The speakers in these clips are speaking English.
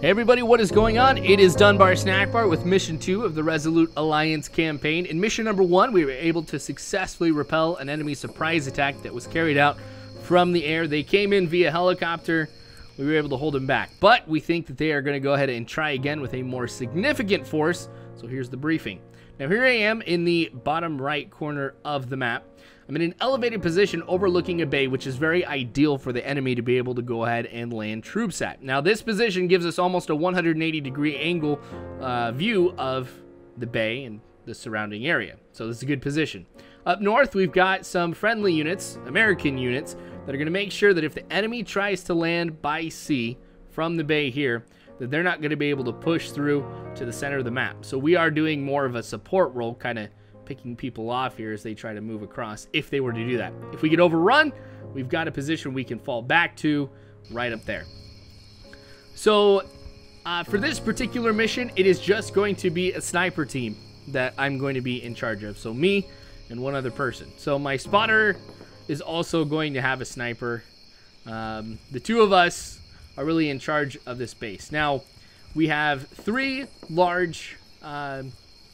Hey everybody, what is going on? It is Dunbar Snackbar with Mission 2 of the Resolute Alliance campaign. In Mission number 1, we were able to successfully repel an enemy surprise attack that was carried out from the air. They came in via helicopter. We were able to hold them back. But we think that they are going to go ahead and try again with a more significant force. So here's the briefing. Now here I am in the bottom right corner of the map. I'm in an elevated position overlooking a bay, which is very ideal for the enemy to be able to go ahead and land troops at. Now this position gives us almost a 180-degree angle view of the bay and the surrounding area. So this is a good position. Up north, we've got some friendly units, American units, that are going to make sure that if the enemy tries to land by sea from the bay here, that they're not going to be able to push through to the center of the map. So we are doing more of a support role, kind of picking people off here as they try to move across if they were to do that. If we get overrun, we've got a position we can fall back to right up there. So for this particular mission, it is just going to be a sniper team that I'm going to be in charge of. So me and one other person. So my spotter is also going to have a sniper. The two of us are really in charge of this base. Now we have 3 large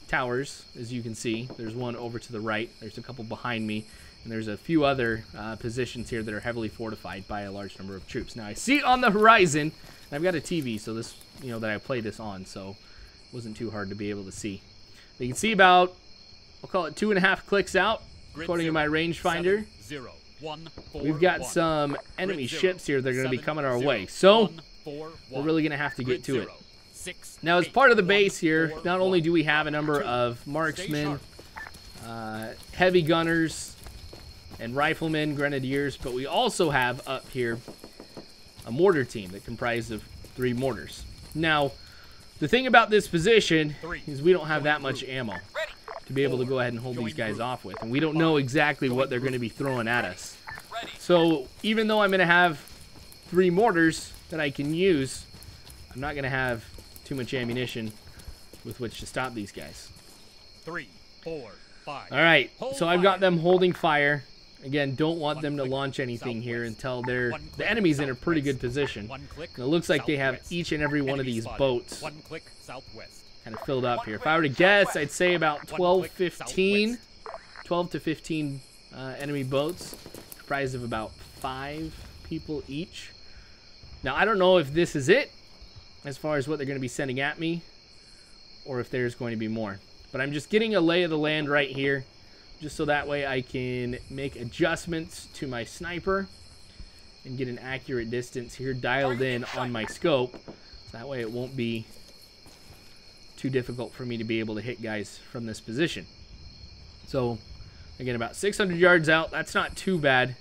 towers, as you can see. There's one over to the right, there's a couple behind me, and there's a few other positions here that are heavily fortified by a large number of troops. Now I see on the horizon, and I've got a TV, so this, that I play this on, so it wasn't too hard to be able to see. But you can see about, I'll call it 2.5 clicks out, according to my rangefinder. We've got some enemy ships here that are going to be coming our way, so we're really going to have to get to it. Now, as part of the base here, not only do we have a number of marksmen, heavy gunners, and riflemen, grenadiers, but we also have up here a mortar team that comprised of 3 mortars. Now, the thing about this position is we don't have that much ammo to be able to go ahead and hold these guys off with, and we don't know exactly what they're going to be throwing at us. So, even though I'm going to have 3 mortars that I can use, I'm not going to have too much ammunition with which to stop these guys. 3, 4, 5. All right, so I've got them holding fire. Again, don't want them to launch anything here until the enemy's in a pretty good position. And it looks like they have each and every one of these boats kind of filled up here. If I were to guess, I'd say about 12 to 15 enemy boats, comprised of about 5 people each. Now, I don't know if this is it, as far as what they're going to be sending at me, or if there's going to be more. But I'm just getting a lay of the land right here, just so that way I can make adjustments to my sniper and get an accurate distance here dialed in on my scope. So that way it won't be too difficult for me to be able to hit guys from this position. So, again, about 600 yards out. That's not too bad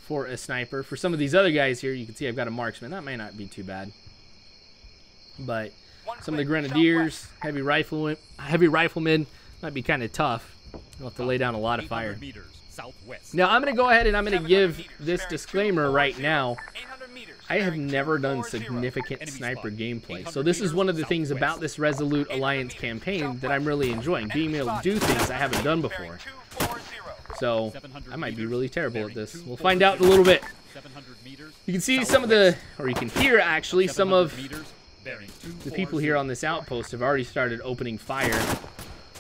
for a sniper. For some of these other guys here, you can see I've got a marksman. That may not be too bad. But some of the grenadiers, heavy riflemen might be kind of tough. You'll have to lay down a lot of fire. Now I'm going to go ahead and I'm going to give this disclaimer right now. I have never done significant sniper gameplay, so this is one of the things about this Resolute Alliance campaign that I'm really enjoying, being able to do things I haven't done before. So I might be really terrible at this. We'll find out in a little bit. You can see some of the, or you can hear actually, some of the people here on this outpost have already started opening fire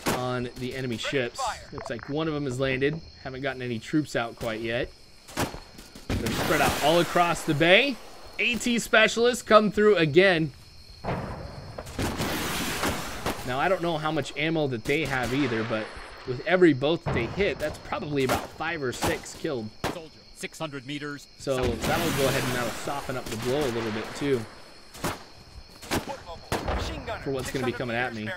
on the enemy ships. Looks like one of them has landed. Haven't gotten any troops out quite yet. They're spread out all across the bay. AT specialists come through again. Now, I don't know how much ammo that they have either, but with every boat that they hit, that's probably about 5 or 6 killed. 600 meters. So that'll go ahead and that'll soften up the blow a little bit too, for what's going to be coming at me.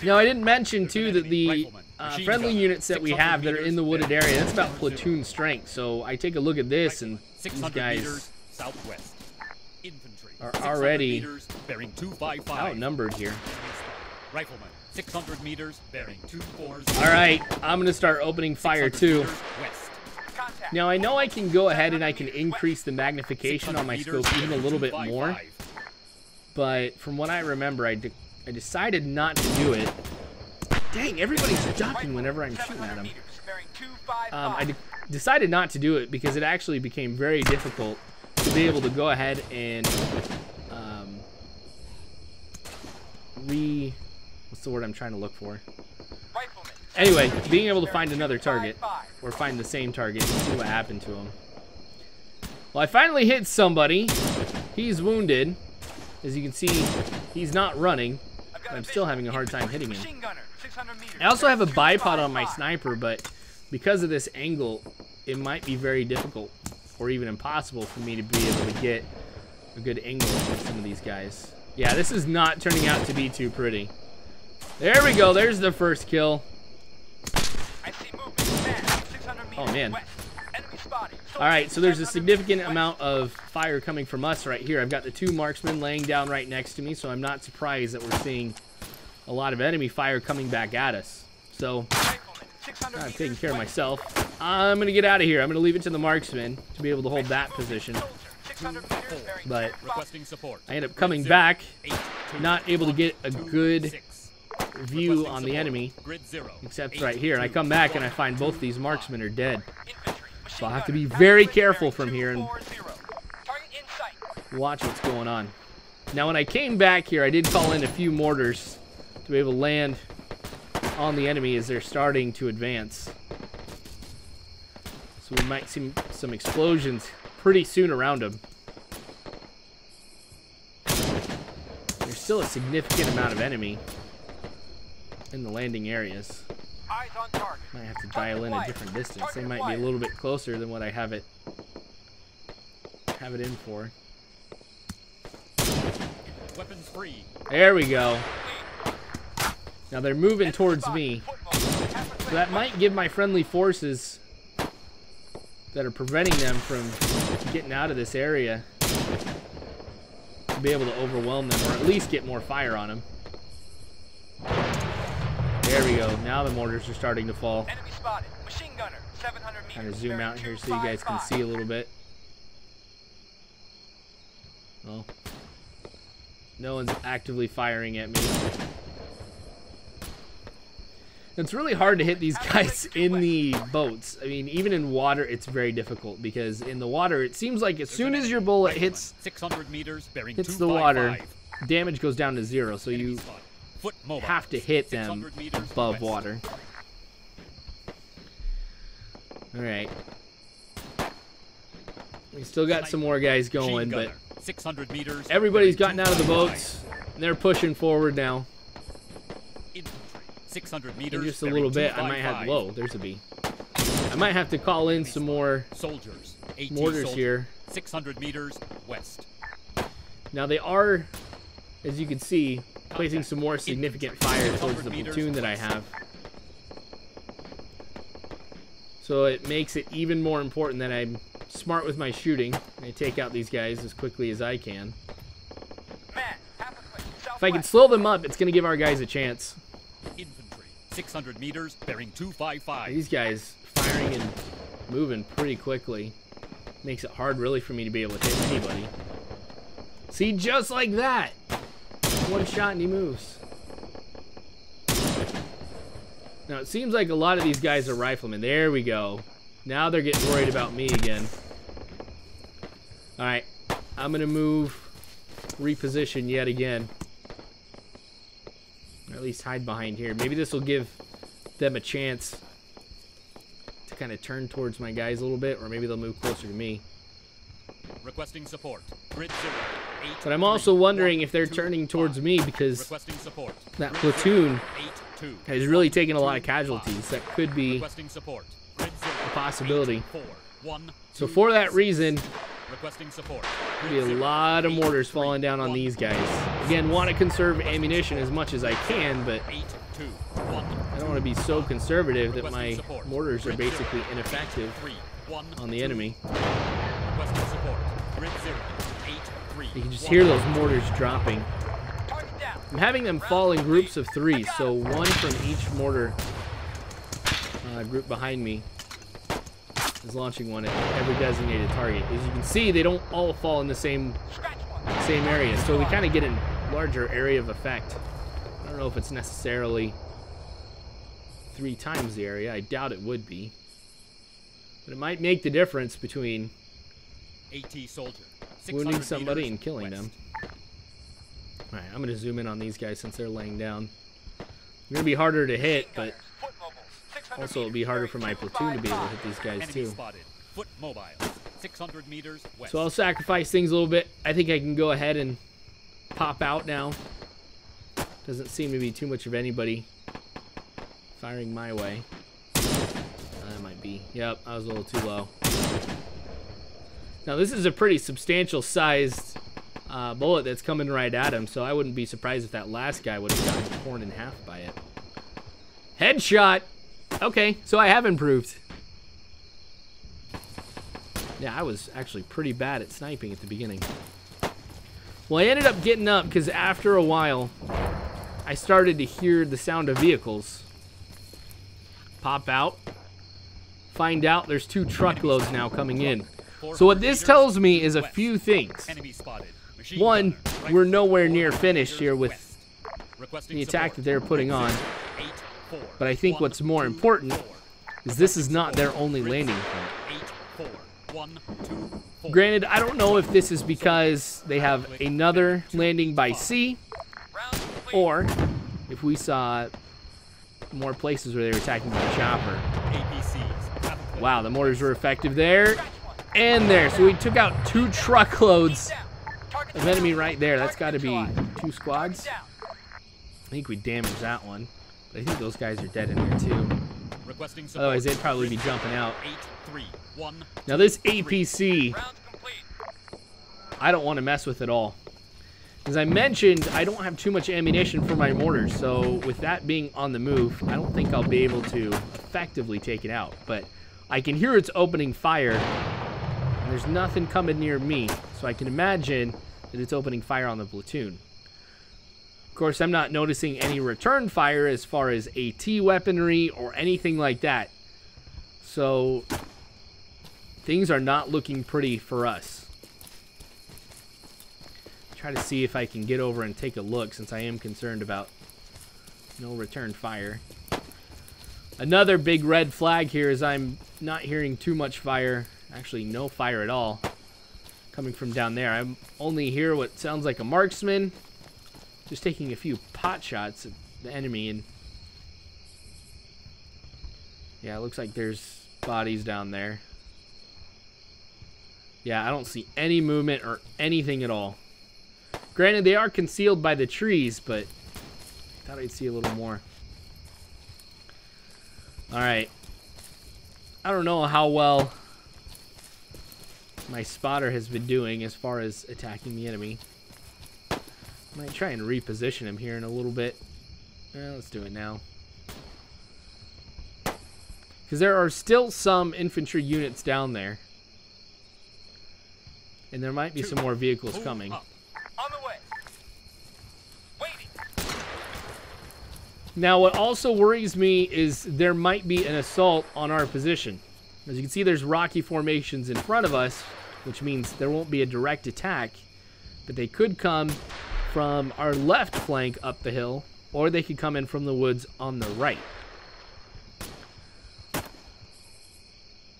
Now, I didn't mention too that the friendly units that we have that are in the wooded area, that's about platoon strength. So I take a look at this, and these guys are already outnumbered here. Rifleman, 600 meters, bearing 240. All right, I'm going to start opening fire too. Now, I know I can go ahead and I can increase the magnification on my scope even a little bit more. But from what I remember, I decided not to do it. Dang, everybody's ducking whenever I'm shooting at them. I decided not to do it because it actually became very difficult to be able to go ahead and what's the word I'm trying to look for? Anyway, being able to find another target, or find the same target, and see what happened to him. Well, I finally hit somebody. He's wounded. As you can see, he's not running, but I'm still having a hard time hitting him. I also have a bipod on my sniper, but because of this angle, it might be very difficult, or even impossible for me to be able to get a good angle on some of these guys. Yeah, this is not turning out to be too pretty. There we go, there's the first kill. Oh man. Alright, so there's a significant amount of fire coming from us right here. I've got the 2 marksmen laying down right next to me, so I'm not surprised that we're seeing a lot of enemy fire coming back at us. So, I'm taking care of myself. I'm going to get out of here. I'm going to leave it to the marksman to be able to hold that position. But I end up coming back, not able to get a good view on the enemy, except right here. And I come back and I find both these marksmen are dead. So I'll have to be very careful from here and watch what's going on. Now when I came back here, I did call in a few mortars to be able to land on the enemy as they're starting to advance. So we might see some explosions pretty soon around them. There's still a significant amount of enemy in the landing areas. Might have to dial in a different distance. They might be a little bit closer than what I have it in for. Weapons free. There we go. Now they're moving towards me. So that might give my friendly forces that are preventing them from getting out of this area to be able to overwhelm them, or at least get more fire on them. There we go. Now the mortars are starting to fall. Enemy spotted. Machine gunner, 700 meters. Kind of zoom out here so you guys can see a little bit. Well, no one's actively firing at me. It's really hard to hit these guys in the boats. I mean, even in water, it's very difficult because in the water, it seems like as soon as your bullet hits 600 meters, bearing the water, damage goes down to 0. So you have to hit them above water. All right. We still got some more guys going, but 600 meters, everybody's gotten out of the boats. And they're pushing forward now. 600 meters, in just a little bit, I might have. Whoa, there's a bee. I might have to call in some more soldiers, mortars here. 600 meters west. Now they are, as you can see, placing some more significant fire towards the platoon that I have. So it makes it even more important that I'm smart with my shooting. I take out these guys as quickly as I can. If I can slow them up, it's going to give our guys a chance. Infantry, 600 meters, bearing 255. These guys firing and moving pretty quickly. Makes it hard really for me to be able to hit anybody. See, just like that. One shot and he moves. Now it seems like a lot of these guys are riflemen. There we go. Now they're getting worried about me again. Alright, I'm gonna move, reposition yet again. Or at least hide behind here. Maybe this will give them a chance to kind of turn towards my guys a little bit, or maybe they'll move closer to me. Requesting support. Grid 0, 8, but I'm also wondering if they're turning towards me because that platoon has really taken a lot of casualties. That could be a possibility. So for that reason, there'll be a lot of mortars falling down on these guys. Again, want to conserve ammunition as much as I can, but I don't want to be so conservative that my mortars are basically ineffective on the enemy. You can just hear those mortars dropping. I'm having them fall in groups of 3, so one from each mortar group behind me is launching one at every designated target. As you can see, they don't all fall in the same area, so we kind of get a larger area of effect. I don't know if it's necessarily 3 times the area. I doubt it would be, but it might make the difference between wounding somebody and killing them. Alright, I'm gonna zoom in on these guys since they're laying down. They're gonna be harder to hit, but also it'll be harder for my platoon to be able to hit these guys too. Foot mobile. 600 meters west. So I'll sacrifice things a little bit. I think I can go ahead and pop out now. Doesn't seem to be too much of anybody firing my way. That might be. Yep, I was a little too low. Now this is a pretty substantial sized bullet that's coming right at him, so I wouldn't be surprised if that last guy would have gotten torn in half by it. Headshot! Okay, so I have improved. Yeah, I was actually pretty bad at sniping at the beginning. Well, I ended up getting up because after a while, I started to hear the sound of vehicles. Pop out. Find out there's 2 truckloads now coming in. So what this tells me is a few things. One, we're nowhere near finished here with the attack that they're putting on. But I think what's more important is this is not their only landing point. Granted, I don't know if this is because they have another landing by sea, or if we saw more places where they were attacking by chopper. Wow, the mortars were effective there and there. So we took out 2 truckloads of enemy right there. That's got to be 2 squads. I think we damaged that one. But I think those guys are dead in there too. Otherwise, they'd probably be jumping out. Now this APC, I don't want to mess with at all. As I mentioned, I don't have too much ammunition for my mortars, so with that being on the move, I don't think I'll be able to effectively take it out. But I can hear it's opening fire, and there's nothing coming near me, so I can imagine that it's opening fire on the platoon. Of course, I'm not noticing any return fire as far as AT weaponry or anything like that. So things are not looking pretty for us. Try to see if I can get over and take a look, since I am concerned about no return fire. Another big red flag here is I'm not hearing too much fire. Actually, no fire at all coming from down there. I only hear what sounds like a marksman just taking a few pot shots at the enemy, and yeah, it looks like there's bodies down there. Yeah, I don't see any movement or anything at all. Granted, they are concealed by the trees, but I thought I'd see a little more. Alright. I don't know how well my spotter has been doing as far as attacking the enemy. I might try and reposition him here in a little bit. Let's do it now. Because there are still some infantry units down there. And there might be some more vehicles coming. On the way. Waiting. Now, what also worries me is there might be an assault on our position. As you can see, there's rocky formations in front of us, which means there won't be a direct attack. But they could come from our left flank up the hill, or they could come in from the woods on the right.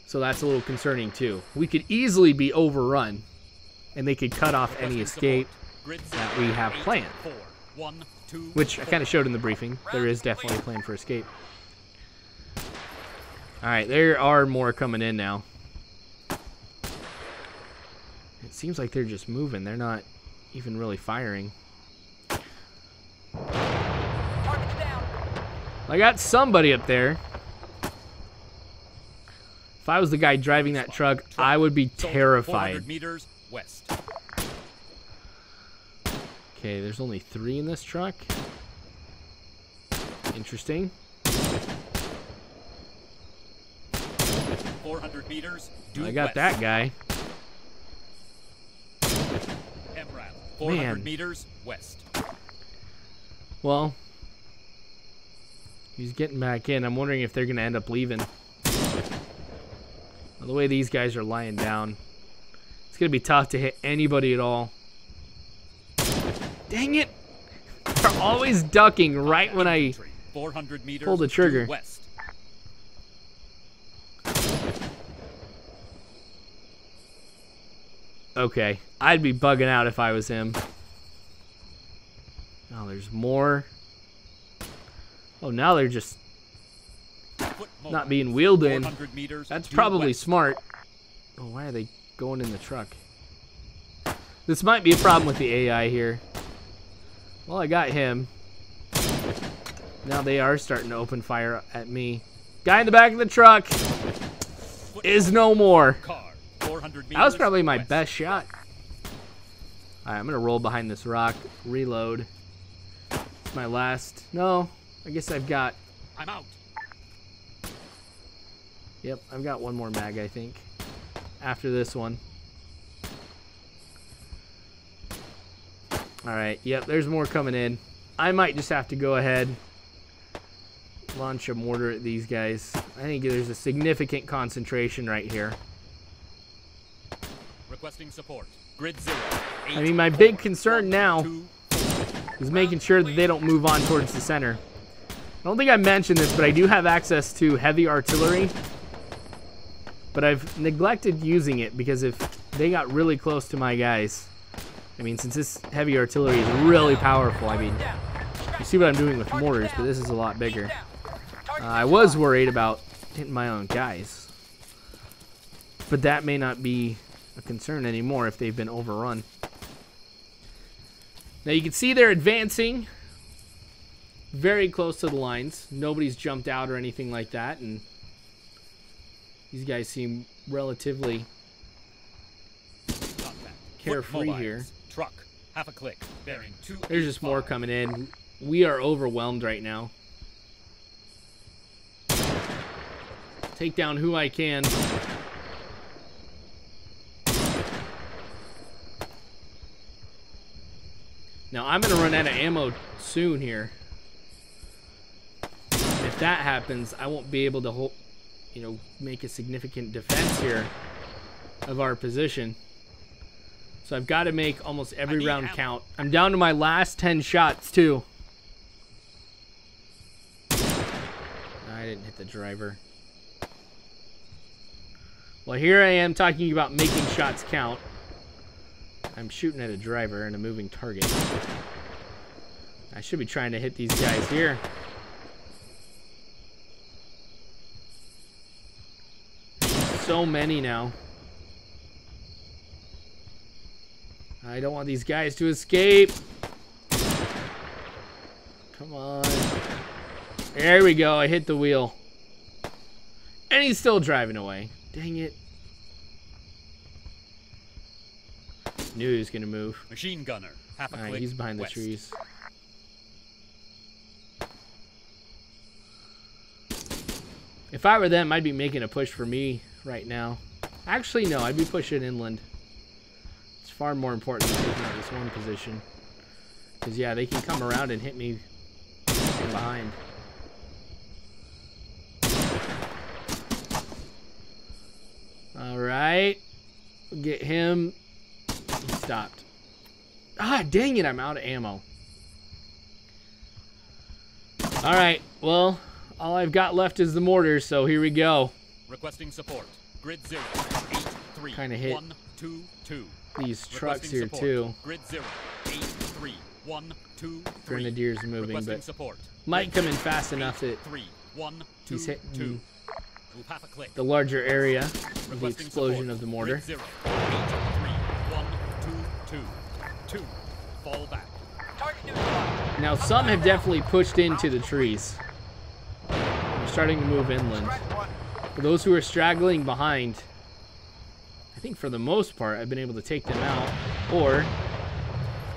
So that's a little concerning too. We could easily be overrun, and they could cut off any escape that we have planned. Which I kind of showed in the briefing. There is definitely a plan for escape. Alright, there are more coming in now. It seems like they're just moving. They're not even really firing. I got somebody up there. If I was the guy driving that truck, I would be terrified. 400 meters west. Okay, there's only 3 in this truck. Interesting. 400 meters I got west. that guy. 400 Man. meters west. Well, he's getting back in. I'm wondering if they're going to end up leaving. Well, the way these guys are lying down, it's going to be tough to hit anybody at all. Dang it! They're always ducking right when I 400 meters pull the trigger. west. Okay, I'd be bugging out if I was him. there's more. Oh, now they're just not being wheeled in. 400 meters That's due probably west. smart. Oh, why are they going in the truck? This might be a problem with the AI here. Well, I got him. Now they are starting to open fire at me. Guy in the back of the truck is no more. Car, 400 meters That was probably my west. best shot. Alright, I'm gonna roll behind this rock, reload. It's my last. No, I guess I've got. I'm out. Yep, I've got one more mag, I think. After this one. Alright, yep, there's more coming in. I might just have to go ahead, launch a mortar at these guys. I think there's a significant concentration right here. Requesting support. Grid 0. I mean, my big concern now is making sure that they don't move on towards the center. I don't think I mentioned this, but I do have access to heavy artillery. But I've neglected using it because if they got really close to my guys, I mean, since this heavy artillery is really powerful, I mean, you see what I'm doing with mortars, but this is a lot bigger. I was worried about hitting my own guys, but that may not be a concern anymore if they've been overrun. Now you can see they're advancing very close to the lines. Nobody's jumped out or anything like that, and these guys seem relatively carefree here. Truck, half a click, bearing 2. There's just more coming in. We are overwhelmed right now. Take down who I can. Now I'm gonna run out of ammo soon here. If that happens, I won't be able to hold, make a significant defense here of our position. So I've got to make almost every round count. I'm down to my last 10 shots too. I didn't hit the driver. Well, here I am talking about making shots count. I'm shooting at a driver and a moving target. I should be trying to hit these guys here. So many now. I don't want these guys to escape. Come on. There we go. I hit the wheel. And he's still driving away. Dang it. Knew he was going to move. Machine gunner, half a Alright, click. he's behind west. the trees. If I were them, I'd be making a push for me right now. Actually, no. I'd be pushing inland. It's far more important than taking out this one position. Because, yeah, they can come around and hit me from behind. Alright. Get him. He stopped. Ah, dang it. I'm out of ammo. Alright. Well, all I've got left is the mortars, so here we go. Requesting support. Grid 0. 8-3. Kinda hit 1-2-2. These trucks Requesting here, support. too. Grid 0. 8-3. 1-2-3. Grenadiers moving, Requesting but support. might come in fast enough that 3. 1, 2, he's hitting 2. Move half a click. the larger area of the Requesting explosion support. of the mortar. Grid 0. 8-3. 1-2-2. 2. Fall back. Target neutralized. Now, some have definitely pushed into the trees. They're starting to move inland. Strike one. For those who are straggling behind, I think for the most part, I've been able to take them out, or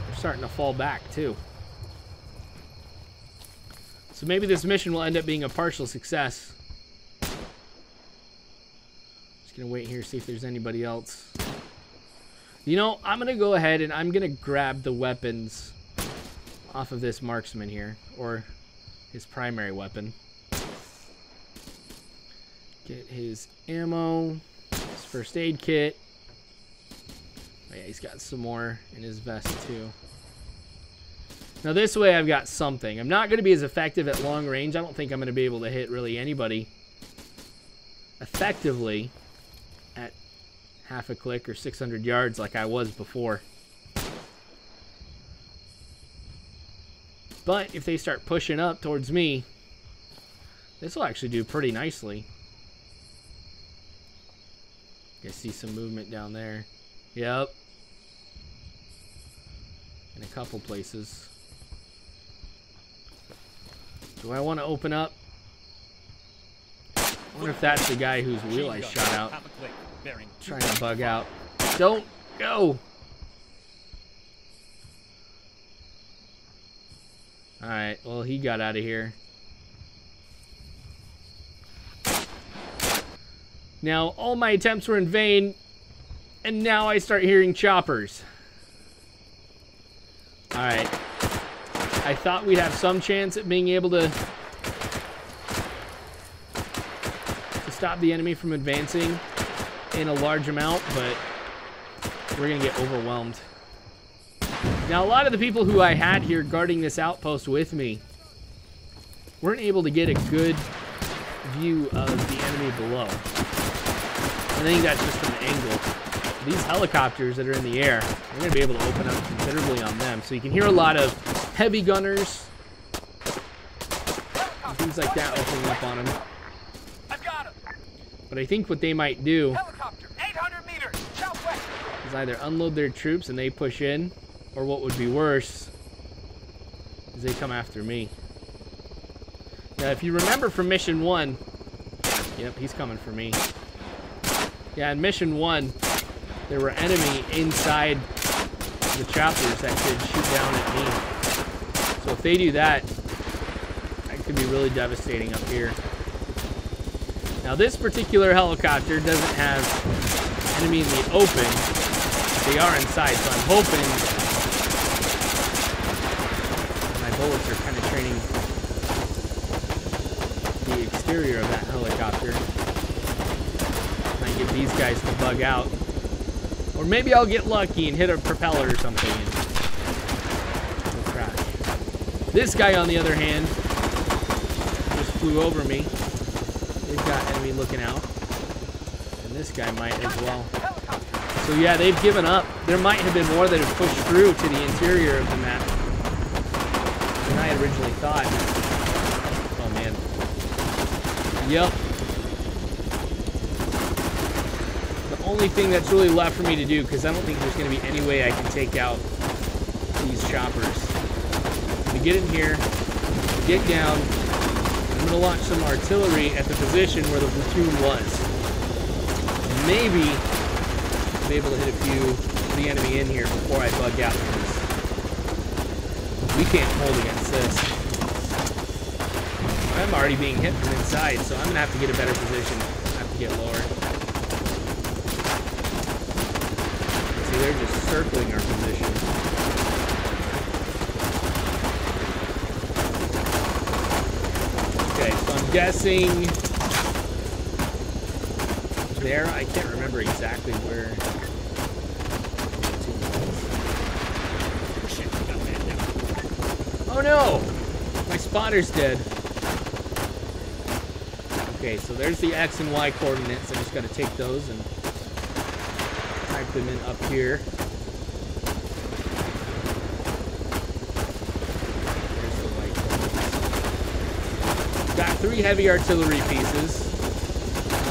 they're starting to fall back too. So maybe this mission will end up being a partial success. Just gonna wait here, see if there's anybody else. You know, I'm gonna go ahead and I'm gonna grab the weapons off of this marksman here, or his primary weapon. Get his ammo, his first aid kit. Oh yeah, he's got some more in his vest too. Now this way I've got something. I'm not going to be as effective at long range. I don't think I'm going to be able to hit really anybody effectively at half a click or 600 yards like I was before. But if they start pushing up towards me, this will actually do pretty nicely. I see some movement down there. Yep. In a couple places. Do I want to open up? I wonder if that's the guy whose wheel I shot out. Trying to bug out. Don't go! Alright, well, he got out of here. Now, all my attempts were in vain, and now I start hearing choppers. Alright. I thought we'd have some chance at being able to stop the enemy from advancing in a large amount, but we're going to get overwhelmed. Now, a lot of the people who I had here guarding this outpost with me weren't able to get a good view of the enemy below. I think that's just from the angle. These helicopters that are in the air, we're going to be able to open up considerably on them. So you can hear a lot of heavy gunners, things like that opening up on them. I've got him. But I think what they might do Helicopter, 800 meters, southwest. is either unload their troops and they push in, or what would be worse is they come after me. Now, if you remember from Mission 1, yep, he's coming for me. Yeah, in Mission 1, there were enemy inside the choppers that could shoot down at me. So if they do that, that could be really devastating up here. Now, this particular helicopter doesn't have enemy in the open. They are inside, so I'm hoping my bullets are penetrating the exterior of that helicopter. Get these guys to bug out, or maybe I'll get lucky and hit a propeller or something and it'll crash. This guy, on the other hand, just flew over me. They've got enemy looking out, and this guy might as well. So yeah, they've given up. There might have been more that have pushed through to the interior of the map than I had originally thought. Oh man. Yep. Only thing that's really left for me to do, because I don't think there's going to be any way I can take out these choppers. To get in here, get down, I'm going to launch some artillery at the position where the platoon was. Maybe be able to hit a few of the enemy in here before I bug out, because we can't hold against this. I'm already being hit from inside, so I'm going to have to get a better position. I have to get lower. They're just circling our position. Okay, so I'm guessing there. I can't remember exactly where. Oh no! My spotter's dead. Okay, so there's the X and Y coordinates. I just got to take those and type them in up here. There's the white coordinates. Got 3 heavy artillery pieces.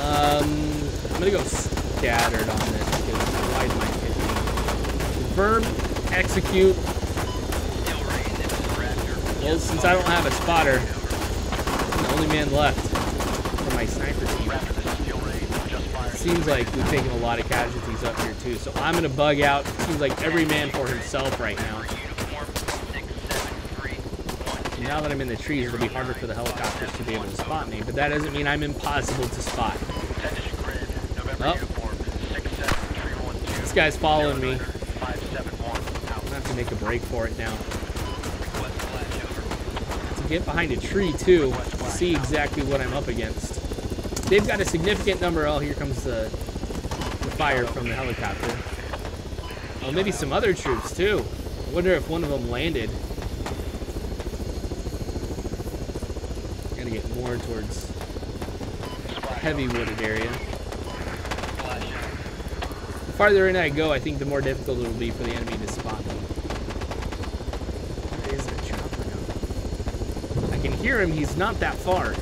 I'm gonna go scattered on this because wide might hit me. Confirm, execute. Well, since I don't have a spotter, I'm the only man left for my sniper team. It seems like we've taken a lot of casualties up here too, so I'm gonna bug out. It seems like every man for himself right now. Now that I'm in the trees, it'll be harder for the helicopters to be able to spot me, but that doesn't mean I'm impossible to spot. Oh. This guy's following me. I'm gonna have to make a break for it now. To get behind a tree too, to see exactly what I'm up against. They've got a significant number. Oh, here comes the fire from the helicopter. Oh, maybe some other troops too. I wonder if one of them landed. Gotta get more towards heavy wooded area. The farther in I go, I think the more difficult it will be for the enemy to spot them. There is a chopper now. hear him, he's not that far.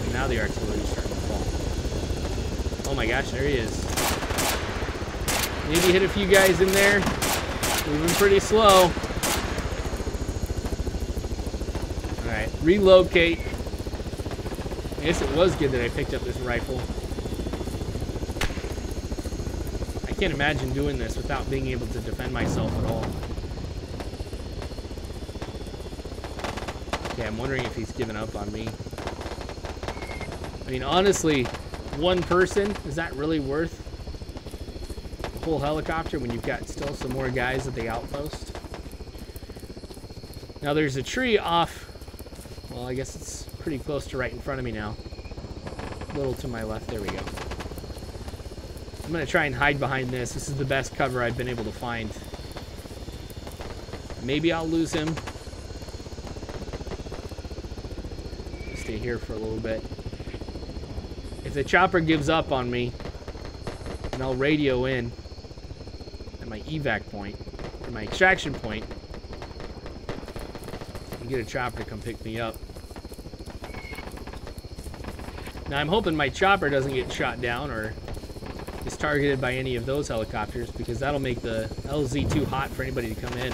And now the artillery's starting to fall. Oh my gosh, there he is. Maybe hit a few guys in there. Moving pretty slow. Alright, relocate. I guess it was good that I picked up this rifle. I can't imagine doing this without being able to defend myself at all. Okay, I'm wondering if he's given up on me. I mean, honestly, one person, is that really worth the whole helicopter when you've got still some more guys at the outpost? Now there's a tree off, well, I guess it's pretty close to right in front of me now. A little to my left, there we go. I'm gonna try and hide behind this. This is the best cover I've been able to find. Maybe I'll lose him. Stay here for a little bit. If the chopper gives up on me, then I'll radio in at my evac point, or my extraction point, and get a chopper to come pick me up. Now I'm hoping my chopper doesn't get shot down or is targeted by any of those helicopters, because that'll make the LZ too hot for anybody to come in.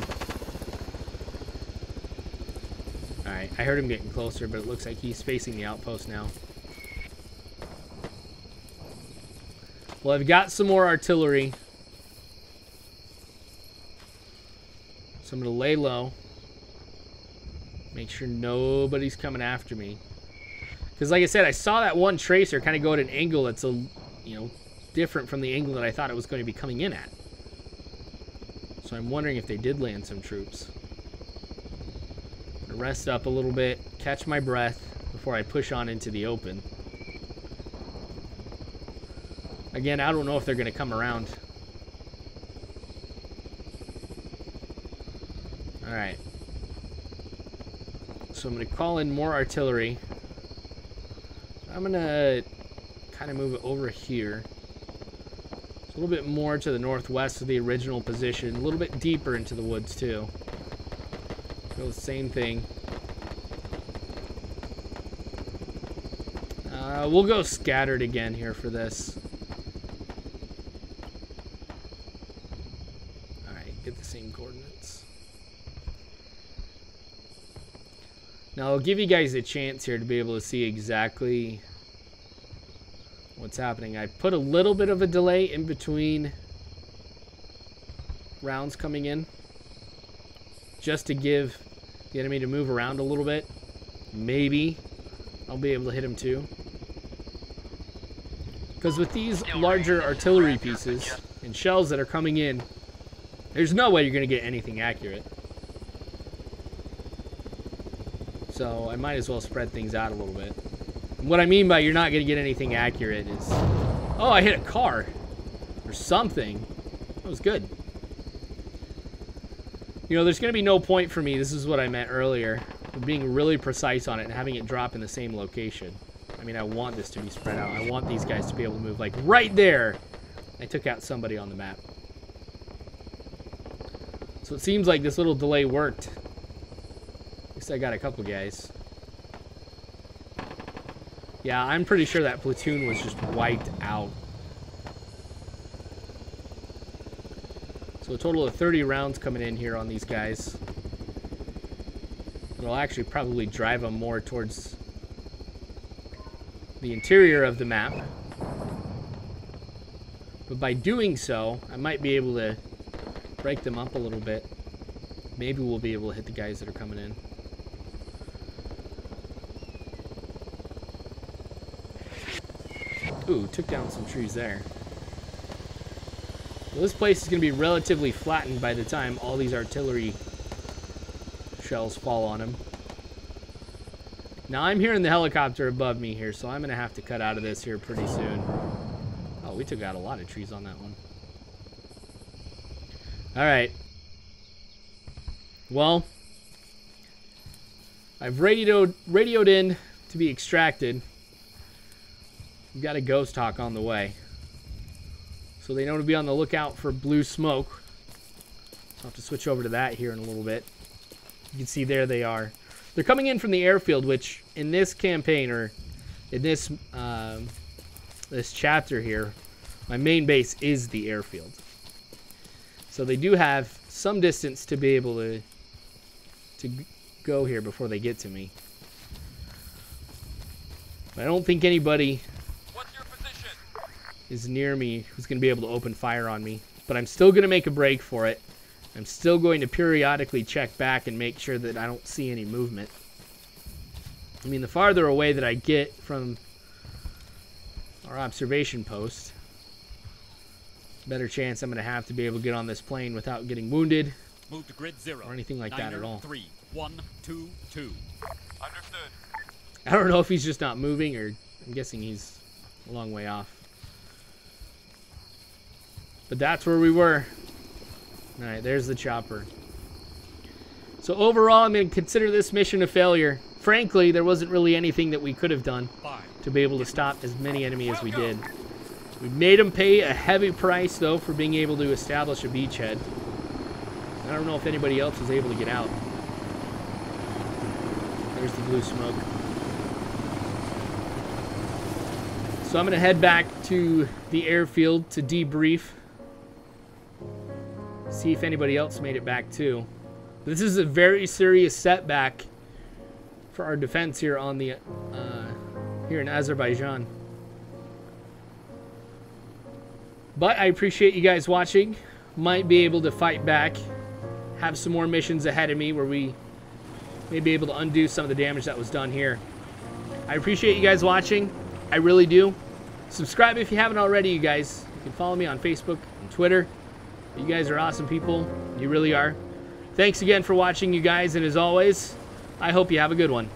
Alright, I heard him getting closer, but it looks like he's facing the outpost now. Well, I've got some more artillery, so I'm going to lay low. Make sure nobody's coming after me. Because like I said, I saw that one tracer kind of go at an angle that's different from the angle that I thought it was going to be coming in at. So I'm wondering if they did land some troops. I'm gonna rest up a little bit, catch my breath before I push on into the open. Again, I don't know if they're going to come around. Alright. So I'm going to call in more artillery. I'm going to kind of move it over here. It's a little bit more to the northwest of the original position. A little bit deeper into the woods, too. Go the same thing. We'll go scattered again here for this. Get the same coordinates. Now I'll give you guys a chance here to be able to see exactly what's happening. I put a little bit of a delay in between rounds coming in, just to give the enemy to move around a little bit. Maybe I'll be able to hit him too. Because with these larger artillery pieces and shells that are coming in, there's no way you're going to get anything accurate. So I might as well spread things out a little bit. And what I mean by you're not going to get anything accurate is... Oh, I hit a car. Or something. That was good. You know, there's going to be no point for me, this is what I meant earlier, of being really precise on it and having it drop in the same location. I mean, I want this to be spread out. I want these guys to be able to move. Like, right there, I took out somebody on the map. So it seems like this little delay worked. At least I got a couple guys. Yeah, I'm pretty sure that platoon was just wiped out. So a total of 30 rounds coming in here on these guys. It'll actually probably drive them more towards the interior of the map. But by doing so, I might be able to break them up a little bit. Maybe we'll be able to hit the guys that are coming in. Ooh, took down some trees there. Well, this place is going to be relatively flattened by the time all these artillery shells fall on them. Now, I'm hearing the helicopter above me here, so I'm going to have to cut out of this here pretty soon. Oh, we took out a lot of trees on that one. Alright. Well, I've radioed in to be extracted. We've got a ghost hawk on the way. So they know to be on the lookout for blue smoke. I'll have to switch over to that here in a little bit. You can see there they are. They're coming in from the airfield, which in this campaign, or in this this chapter here, my main base is the airfield. So they do have some distance to be able to go here before they get to me. I don't think anybody is near me who's going to be able to open fire on me. But I'm still going to make a break for it. I'm still going to periodically check back and make sure that I don't see any movement. I mean, the farther away that I get from our observation post, better chance I'm going to have to be able to get on this plane without getting wounded. Move to grid 0 or anything like that at all. 3 1 2 2. Understood. I don't know if he's just not moving, or I'm guessing he's a long way off. But that's where we were. All right, there's the chopper. So overall, I'm going to consider this mission a failure. Frankly, there wasn't really anything that we could have done to be able to stop as many enemies as we did. We made them pay a heavy price, though, for being able to establish a beachhead. I don't know if anybody else was able to get out. There's the blue smoke. So I'm going to head back to the airfield to debrief. See if anybody else made it back too. This is a very serious setback for our defense here on the here in Azerbaijan. But I appreciate you guys watching. Might be able to fight back. Have some more missions ahead of me where we may be able to undo some of the damage that was done here. I appreciate you guys watching. I really do. Subscribe if you haven't already, you guys. You can follow me on Facebook and Twitter. You guys are awesome people. You really are. Thanks again for watching, you guys. And as always, I hope you have a good one.